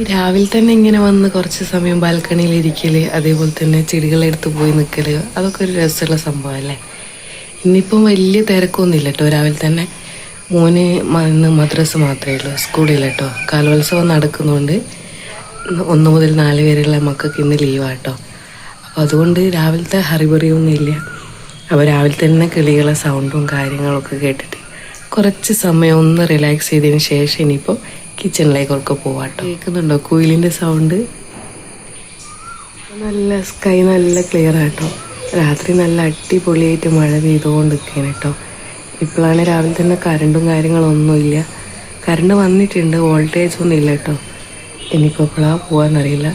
രാവിലെ തന്നെ ഇങ്ങനെ വന്ന് കുറച്ച് സമയം ബാൽക്കണിയിൽ ഇരിക്കൽ, അതേപോലെ തന്നെ ചെടികളെടുത്ത് പോയി നിൽക്കൽ, അതൊക്കെ ഒരു രസമുള്ള സംഭവമല്ലേ. ഇന്നിപ്പം വലിയ തിരക്കൊന്നുമില്ല കേട്ടോ. രാവിലെ തന്നെ മോന് ഇന്ന് മദ്രസ മാത്രമേ ഉള്ളൂ, സ്കൂളില്ല കേട്ടോ. കലോത്സവം നടക്കുന്നതുകൊണ്ട് 1 മുതൽ 4 വരെയുള്ള മക്കൾക്ക് ഇന്ന് ലീവാണ് കേട്ടോ. അപ്പോൾ അതുകൊണ്ട് രാവിലത്തെ ഹറിബറിയൊന്നും ഇല്ല. അപ്പോൾ രാവിലെ തന്നെ കിളികളെ സൗണ്ടും കാര്യങ്ങളൊക്കെ കേട്ടിട്ട് കുറച്ച് സമയം ഒന്ന് റിലാക്സ് ചെയ്തതിന് ശേഷം ഇനിയിപ്പോൾ കിച്ചണിലേക്കൊക്കെ പോവാട്ടോ. കേൾക്കുന്നുണ്ടോ കുയിലിൻ്റെ സൗണ്ട്? നല്ല സ്കൈ നല്ല ക്ലിയർ ആട്ടോ. രാത്രി നല്ല അടിപൊളിയായിട്ട് മഴ പെയ്തുകൊണ്ട് നിൽക്കുകയാണ് കേട്ടോ. ഇപ്പോഴാണ് രാവിലെ തന്നെ കറണ്ടും കാര്യങ്ങളൊന്നുമില്ല. കറണ്ട് വന്നിട്ടുണ്ട്, വോൾട്ടേജ് ഒന്നും ഇല്ല കേട്ടോ. ഇനിയിപ്പോൾ എപ്പോഴാണ് പോകാമെന്നറിയില്ല.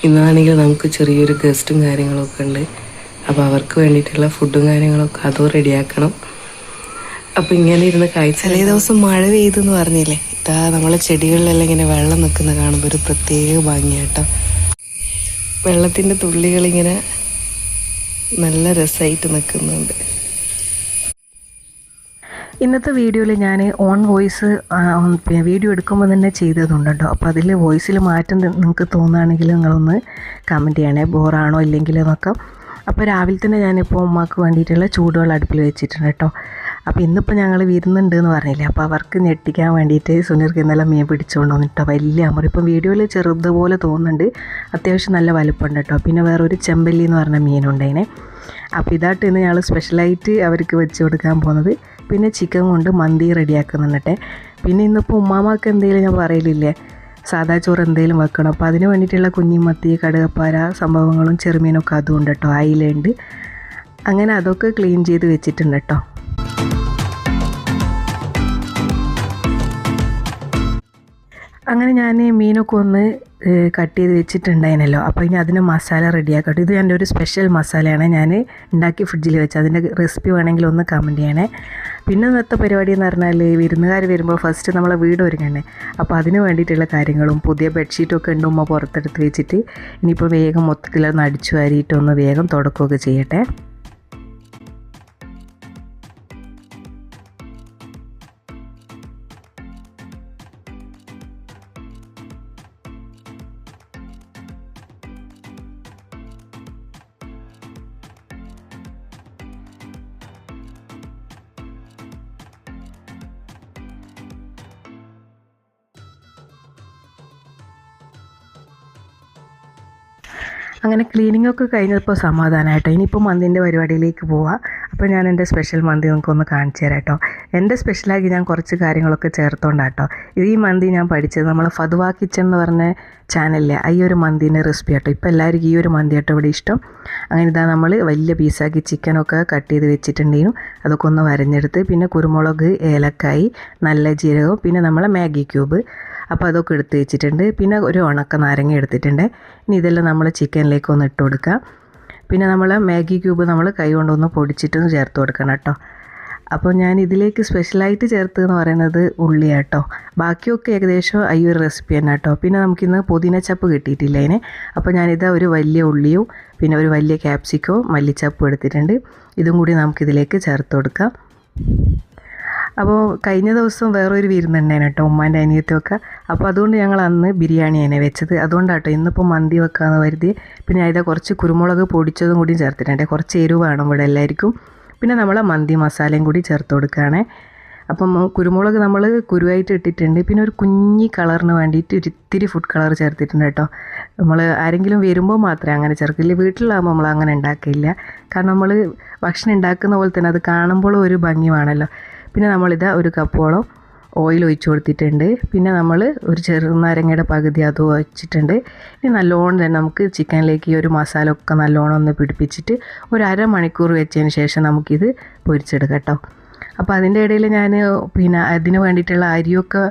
ഇന്നാണെങ്കിൽ നമുക്ക് ചെറിയൊരു ഗസ്റ്റും കാര്യങ്ങളൊക്കെ ഉണ്ട്. അപ്പോൾ അവർക്ക് വേണ്ടിയിട്ടുള്ള ഫുഡും കാര്യങ്ങളൊക്കെ അതും റെഡിയാക്കണം. അപ്പോൾ ഇങ്ങനെ ഇരുന്ന് ചില ദിവസം മഴ പെയ്തെന്ന് പറഞ്ഞില്ലേ, ഇതാ നമ്മളെ ചെടികളിലെല്ലാം ഇങ്ങനെ വെള്ളം നിൽക്കുന്ന കാണുമ്പോൾ ഒരു പ്രത്യേക ഭംഗിയാട്ടോ. വെള്ളത്തിൻ്റെ തുള്ളികളിങ്ങനെ നല്ല രസമായിട്ട് നിൽക്കുന്നുണ്ട്. ഇന്നത്തെ വീഡിയോയിൽ ഞാൻ ഓൺ വോയിസ് വീഡിയോ എടുക്കുമ്പോൾ തന്നെ ചെയ്തതുണ്ട് കേട്ടോ. അപ്പോൾ അതിൽ വോയിസിൽ മാറ്റം നിങ്ങൾക്ക് തോന്നുകയാണെങ്കിൽ നിങ്ങളൊന്ന് കമൻറ്റ് ചെയ്യണേ, ബോറാണോ ഇല്ലെങ്കിൽ എന്നൊക്കെ. അപ്പോൾ രാവിലെ തന്നെ ഞാനിപ്പോൾ ഉമ്മാക്ക് വേണ്ടിയിട്ടുള്ള ചൂടുവെള്ളം അടുപ്പിൽ വെച്ചിട്ടുണ്ട് കേട്ടോ. അപ്പോൾ ഇന്നിപ്പോൾ ഞങ്ങൾ വരുന്നുണ്ട് എന്ന് പറഞ്ഞില്ലേ, അപ്പോൾ അവർക്ക് ഞെട്ടിക്കാൻ വേണ്ടിയിട്ട് സുനീർക്ക് ഇന്നലെ മീൻ പിടിച്ചുകൊണ്ട് വന്നിട്ടോ. വലിയ അമർ, ഇപ്പം വീഡിയോയിൽ ചെറുതുപോലെ തോന്നുന്നുണ്ട്, അത്യാവശ്യം നല്ല വലുപ്പമുണ്ട് കേട്ടോ. പിന്നെ വേറൊരു ചെമ്പല്ലി എന്ന് പറഞ്ഞ മീനുണ്ടതിനെ. അപ്പോൾ ഇതായിട്ട് ഇന്ന് ഞങ്ങൾ സ്പെഷ്യലായിട്ട് അവർക്ക് വെച്ച് കൊടുക്കാൻ പോകുന്നത്. പിന്നെ ചിക്കൻ കൊണ്ട് മന്തി റെഡിയാക്കുന്നുണ്ടെ. പിന്നെ ഇന്നിപ്പോൾ ഉമ്മാമാക്ക് എന്തെങ്കിലും ഞാൻ പറയലില്ലേ, സാദാ ചോറ് എന്തെങ്കിലും വെക്കണം. അപ്പോൾ അതിന് വേണ്ടിയിട്ടുള്ള കുഞ്ഞിമത്തി, കടുകപ്പാര സംഭവങ്ങളും ചെറുമീനൊക്കെ അതുകൊണ്ട് കേട്ടോ. അയിലുണ്ട്, അങ്ങനെ അതൊക്കെ ക്ലീൻ ചെയ്ത് വെച്ചിട്ടുണ്ട് കേട്ടോ. അങ്ങനെ ഞാൻ മീനൊക്കെ ഒന്ന് കട്ട് ചെയ്ത് വെച്ചിട്ടുണ്ടായിരുന്നല്ലോ. അപ്പോൾ ഇനി അതിന് മസാല റെഡിയാക്കട്ടെ. ഇത് എൻ്റെ ഒരു സ്പെഷ്യൽ മസാലയാണ്, ഞാൻ ഉണ്ടാക്കി ഫ്രിഡ്ജിൽ വെച്ച്. അതിൻ്റെ റെസിപ്പി വേണമെങ്കിൽ ഒന്ന് കമൻറ്റ് ചെയ്യണേ. പിന്നെ ഇന്നത്തെ പരിപാടി എന്ന് പറഞ്ഞാൽ വിരുന്നുകാർ വരുമ്പോൾ ഫസ്റ്റ് നമ്മളെ വീട് ഒരുങ്ങണേ. അപ്പോൾ അതിന് വേണ്ടിയിട്ടുള്ള കാര്യങ്ങളും പുതിയ ബെഡ്ഷീറ്റൊക്കെ ഉണ്ട് ഉമ്മ പുറത്തെടുത്ത് വെച്ചിട്ട് ഇനിയിപ്പോൾ വേഗം മൊത്തത്തിലൊന്ന് അടിച്ചു വാരിയിട്ടൊന്ന് വേഗം തുടക്കുകയൊക്കെ ചെയ്യട്ടെ. അങ്ങനെ ക്ലീനിങ്ങൊക്കെ കഴിഞ്ഞപ്പോൾ സമാധാനമായിട്ടോ. ഇനിയിപ്പോൾ മന്തിൻ്റെ പരിപാടിയിലേക്ക് പോവാം. അപ്പോൾ ഞാൻ എൻ്റെ സ്പെഷ്യൽ മന്തി നിങ്ങൾക്കൊന്ന് കാണിച്ചു തരാം കേട്ടോ. എൻ്റെ സ്പെഷ്യലാക്കി ഞാൻ കുറച്ച് കാര്യങ്ങളൊക്കെ ചേർത്തോണ്ടാട്ടോ. ഈ മന്തി ഞാൻ പഠിച്ചത് നമ്മളെ ഫതുവ കിച്ചൺ എന്ന് പറഞ്ഞ ചാനലിലെ ഈ ഒരു മന്തിൻ്റെ റെസിപ്പി ആട്ടോ. ഇപ്പോൾ എല്ലാവർക്കും ഈ ഒരു മന്തി ആട്ടോ ഇവിടെ ഇഷ്ടം. അങ്ങനെ ഇതാ നമ്മൾ വലിയ പീസാക്കി ചിക്കനൊക്കെ കട്ട് ചെയ്ത് വെച്ചിട്ടുണ്ടെങ്കിലും അതൊക്കെ ഒന്ന് വരഞ്ഞെടുത്ത്, പിന്നെ കുരുമുളക്, ഏലക്കായി, നല്ല ജീരകം, പിന്നെ നമ്മളെ മാഗി ക്യൂബ്, അപ്പോൾ അതൊക്കെ എടുത്ത് വെച്ചിട്ടുണ്ട്. പിന്നെ ഒരു ഉണക്ക നാരങ്ങ എടുത്തിട്ടുണ്ട്. ഇനി ഇതെല്ലാം നമ്മൾ ചിക്കനിലേക്ക് ഒന്ന് ഇട്ട് കൊടുക്കുക. പിന്നെ നമ്മൾ മാഗി ക്യൂബ് നമ്മൾ കൈ കൊണ്ടൊന്ന് പൊടിച്ചിട്ടൊന്ന് ചേർത്ത് കൊടുക്കണം കേട്ടോ. അപ്പോൾ ഞാൻ ഇതിലേക്ക് സ്പെഷ്യലായിട്ട് ചേർത്ത് എന്ന് പറയുന്നത് ഉള്ളിയാട്ടോ. ബാക്കിയൊക്കെ ഏകദേശം ഈ ഒരു റെസിപ്പി തന്നെ കേട്ടോ. പിന്നെ നമുക്കിന്ന് പുതിനച്ചപ്പ് കിട്ടിയിട്ടില്ല അതിന്. അപ്പോൾ ഞാനിതാ ഒരു വലിയ ഉള്ളിയും പിന്നെ ഒരു വലിയ ക്യാപ്സിക്കവും മല്ലിച്ചപ്പും എടുത്തിട്ടുണ്ട്. ഇതും കൂടി നമുക്കിതിലേക്ക് ചേർത്ത് കൊടുക്കാം. അപ്പോൾ കഴിഞ്ഞ ദിവസം വേറൊരു വിരുന്നുണ്ടായിരുന്നു കേട്ടോ, ഉമ്മാൻ്റെ അനിയത്തൊക്കെ. അപ്പോൾ അതുകൊണ്ട് ഞങ്ങൾ അന്ന് ബിരിയാണി തന്നെ വെച്ചത്. അതുകൊണ്ടാട്ടോ ഇന്നിപ്പോൾ മന്തി വെക്കാമെന്ന് കരുതി. പിന്നെ അതിൽ കുറച്ച് കുരുമുളക് പൊടിച്ചതും കൂടി ചേർത്തിട്ടുണ്ട്. കുറച്ച് എരിവ് വേണം ഇവിടെ എല്ലാവർക്കും. പിന്നെ നമ്മളെ മന്തി മസാലയും കൂടി ചേർത്ത് കൊടുക്കുകയാണേ. അപ്പം കുരുമുളക് നമ്മൾ കുരുവായിട്ട് ഇട്ടിട്ടുണ്ട്. പിന്നെ ഒരു കുഞ്ഞി കളറിന് വേണ്ടിയിട്ട് ഒരിത്തിരി ഫുഡ് കളർ ചേർത്തിട്ടുണ്ട് കേട്ടോ. നമ്മൾ ആരെങ്കിലും വരുമ്പോൾ മാത്രമേ അങ്ങനെ ചേർക്കില്ല. വീട്ടിലാകുമ്പോൾ നമ്മൾ അങ്ങനെ ഉണ്ടാക്കില്ല. കാരണം നമ്മൾ ഭക്ഷണം ഉണ്ടാക്കുന്ന പോലെ തന്നെ അത് കാണുമ്പോൾ ഒരു ഭംഗി വേണമല്ലോ. പിന്നെ നമ്മളിതാ ഒരു കപ്പോളം ഓയിൽ ഒഴിച്ച് കൊടുത്തിട്ടുണ്ട്. പിന്നെ നമ്മൾ ഒരു ചെറുനാരങ്ങയുടെ പകുതി അത് ഒഴിച്ചിട്ടുണ്ട്. ഇനി നല്ലോണം തന്നെ നമുക്ക് ചിക്കനിലേക്ക് ഈ ഒരു മസാല ഒക്കെ നല്ലോണം ഒന്ന് പിടിപ്പിച്ചിട്ട് ഒരു അരമണിക്കൂർ വെച്ചതിന് ശേഷം നമുക്കിത് പൊരിച്ചെടുക്കാം കേട്ടോ. അപ്പോൾ അതിൻ്റെ ഇടയിൽ ഞാൻ പിന്നെ അതിന് വേണ്ടിയിട്ടുള്ള അരിയൊക്കെ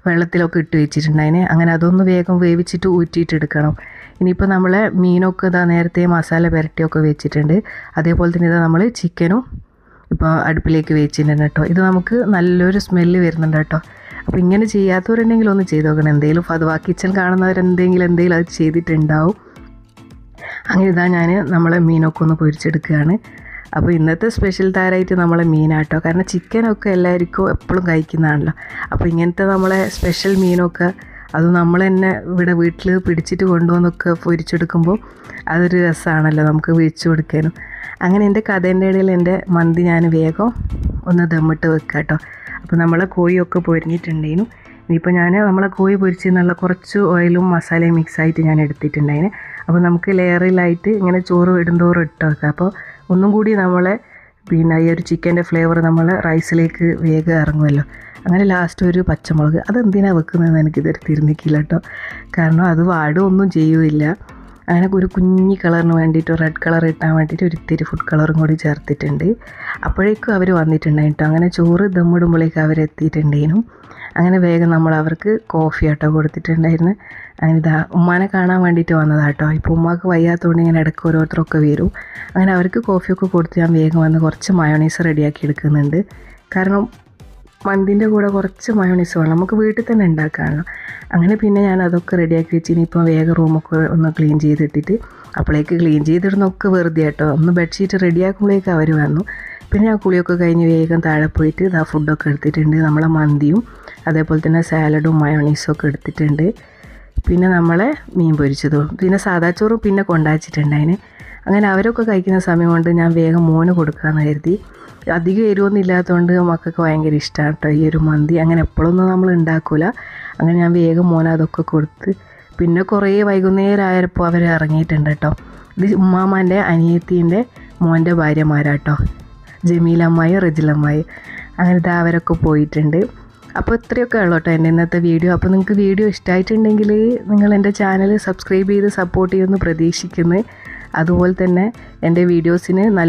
വെള്ളത്തിലൊക്കെ ഇട്ട് വെച്ചിട്ടുണ്ടായിന്. അങ്ങനെ അതൊന്ന് വേഗം വേവിച്ചിട്ട് ഊറ്റിയിട്ടെടുക്കണം. ഇനിയിപ്പോൾ നമ്മളെ മീനൊക്കെ ഇതാ നേരത്തെ മസാല പുരട്ടിയൊക്കെ വെച്ചിട്ടുണ്ട്. അതേപോലെ തന്നെ ഇതാ നമ്മൾ ചിക്കനും ഇപ്പോൾ അടുപ്പിലേക്ക് വെച്ചിട്ടുണ്ട് കേട്ടോ. ഇത് നമുക്ക് നല്ലൊരു സ്മെല്ല് വരുന്നുണ്ട് കേട്ടോ. അപ്പോൾ ഇങ്ങനെ ചെയ്യാത്തവരുണ്ടെങ്കിൽ ഒന്ന് ചെയ്ത് നോക്കണം. എന്തെങ്കിലും ഫതുവ കിച്ചൺ കാണുന്നവരെന്തെങ്കിലും അത് ചെയ്തിട്ടുണ്ടാവും. അങ്ങനെ ഇതാ ഞാൻ നമ്മളെ മീനൊക്കെ ഒന്ന് പൊരിച്ചെടുക്കുകയാണ്. അപ്പോൾ ഇന്നത്തെ സ്പെഷ്യൽ താരമായിട്ട് നമ്മളെ മീനാട്ടോ. കാരണം ചിക്കനൊക്കെ എല്ലാവർക്കും എപ്പോഴും കഴിക്കുന്നതാണല്ലോ. അപ്പോൾ ഇങ്ങനത്തെ നമ്മളെ സ്പെഷ്യൽ മീനൊക്കെ അത് നമ്മൾ തന്നെ ഇവിടെ വീട്ടിൽ പിടിച്ചിട്ട് കൊണ്ടുവന്നൊക്കെ പൊരിച്ചെടുക്കുമ്പോൾ അതൊരു രസമാണല്ലോ നമുക്ക് വീഴ്ച കൊടുക്കാനും. അങ്ങനെ എൻ്റെ കഥേൻ്റെ ഇടയിൽ എൻ്റെ മന്തി ഞാൻ വേഗം ഒന്ന് ദമ്മിട്ട് വെക്കാം കേട്ടോ. അപ്പോൾ നമ്മളെ കോഴിയൊക്കെ പൊരിഞ്ഞിട്ടുണ്ടേനു. ഇനിയിപ്പോൾ നമ്മളെ കോഴി പൊരിച്ചെന്നുള്ള കുറച്ച് ഓയിലും മസാലയും മിക്സായിട്ട് ഞാൻ എടുത്തിട്ടുണ്ടായിന്. അപ്പോൾ നമുക്ക് ലെയറിലായിട്ട് ഇങ്ങനെ ചോറ് ഇടുന്തോറും ഇട്ട് വെക്കാം. അപ്പോൾ ഒന്നും കൂടി നമ്മളെ പിന്നെ ഈ ഒരു ചിക്കൻ്റെ ഫ്ലേവർ നമ്മൾ റൈസിലേക്ക് വേഗം ഇറങ്ങുമല്ലോ. അങ്ങനെ ലാസ്റ്റ് ഒരു പച്ചമുളക്, അതെന്തിനാണ് വെക്കുന്നതെന്ന് എനിക്കിതൊരു തിരിഞ്ഞിക്കില്ല കേട്ടോ. കാരണം അത് വാടുകയൊന്നും ചെയ്യുകയില്ല. അങ്ങനെ ഒരു കുഞ്ഞി കളറിന് വേണ്ടിയിട്ട് റെഡ് കളർ ഇട്ടാൻ വേണ്ടിയിട്ട് ഒരു ഇത്തിരി ഫുഡ് കളറും കൂടി ചേർത്തിട്ടുണ്ട്. അപ്പോഴേക്കും അവർ വന്നിട്ടുണ്ടായിട്ടോ. അങ്ങനെ ചോറ് ദമ്മിടുമ്പോഴേക്കും അവരെത്തിയിട്ടുണ്ടേനും. അങ്ങനെ വേഗം നമ്മൾ അവർക്ക് കോഫി ആട്ടോ കൊടുത്തിട്ടുണ്ടായിരുന്നു. അങ്ങനെ ഉമ്മാനെ കാണാൻ വേണ്ടിയിട്ട് വന്നതാട്ടോ. ഇപ്പോൾ ഉമ്മാക്ക് വയ്യാത്തതുകൊണ്ട് ഇങ്ങനെ ഇടയ്ക്ക് ഓരോരുത്തരൊക്കെ വരും. അങ്ങനെ അവർക്ക് കോഫിയൊക്കെ കൊടുത്ത് ഞാൻ വേഗം വന്ന് കുറച്ച് മയോണൈസ് റെഡിയാക്കി എടുക്കുന്നുണ്ട്. കാരണം മന്തിൻ്റെ കൂടെ കുറച്ച് മയോണൈസ് വേണം, നമുക്ക് വീട്ടിൽ തന്നെ ഉണ്ടാക്കാമല്ലോ. അങ്ങനെ പിന്നെ ഞാൻ അതൊക്കെ റെഡിയാക്കി വെച്ച് ഇനിയിപ്പോൾ വേഗം റൂമൊക്കെ ഒന്ന് ക്ലീൻ ചെയ്തിട്ടിട്ട്, അപ്പോഴേക്ക് ക്ലീൻ ചെയ്തിടുന്നൊക്കെ വെറുതെ കേട്ടോ. ഒന്ന് ബെഡ്ഷീറ്റ് റെഡിയാക്കുമ്പോഴേക്ക് അവർ വന്നു. പിന്നെ ഞാൻ കുളിയൊക്കെ കഴിഞ്ഞ് വേഗം താഴെ പോയിട്ട് ഇതാ ഫുഡൊക്കെ എടുത്തിട്ടുണ്ട്. നമ്മളെ മന്തിയും അതേപോലെ തന്നെ സാലഡും മയോണൈസും ഒക്കെ എടുത്തിട്ടുണ്ട്. പിന്നെ നമ്മളെ മീൻ പൊരിച്ചതും പിന്നെ സാദാ ചോറും പിന്നെ കൊണ്ടാച്ചിട്ടുണ്ടായിന്. അങ്ങനെ അവരൊക്കെ കഴിക്കുന്ന സമയം കൊണ്ട് ഞാൻ വേഗം മോന് കൊടുക്കാമെന്ന് കരുതി. അധികം എരിവൊന്നും ഇല്ലാത്തതുകൊണ്ട് മക്കൾക്ക് ഭയങ്കര ഇഷ്ടമാണ് കേട്ടോ ഈ ഒരു മന്തി. അങ്ങനെ എപ്പോഴൊന്നും നമ്മൾ ഉണ്ടാക്കില്ല. അങ്ങനെ ഞാൻ വേഗം മോന് അതൊക്കെ കൊടുത്ത് പിന്നെ കുറേ വൈകുന്നേരം ആയപ്പോൾ അവർ ഇറങ്ങിയിട്ടുണ്ട് കേട്ടോ. ഇത് ഉമ്മാമാൻ്റെ അനിയത്തീൻ്റെ മോൻ്റെ ഭാര്യമാരാട്ടോ, ജമീലമ്മായി റജിലമ്മായി. അങ്ങനത്തെ അവരൊക്കെ പോയിട്ടുണ്ട്. അപ്പോൾ ഇത്രയൊക്കെ ഉള്ളൂ കേട്ടോ എൻ്റെ ഇന്നത്തെ വീഡിയോ. അപ്പോൾ നിങ്ങൾക്ക് വീഡിയോ ഇഷ്ടമായിട്ടുണ്ടെങ്കിൽ നിങ്ങൾ എൻ്റെ ചാനൽ സബ്സ്ക്രൈബ് ചെയ്ത് സപ്പോർട്ട് ചെയ്യുമെന്ന് പ്രതീക്ഷിക്കുന്നു. അതുപോലെ തന്നെ എൻ്റെ വീഡിയോസിന് നല്ല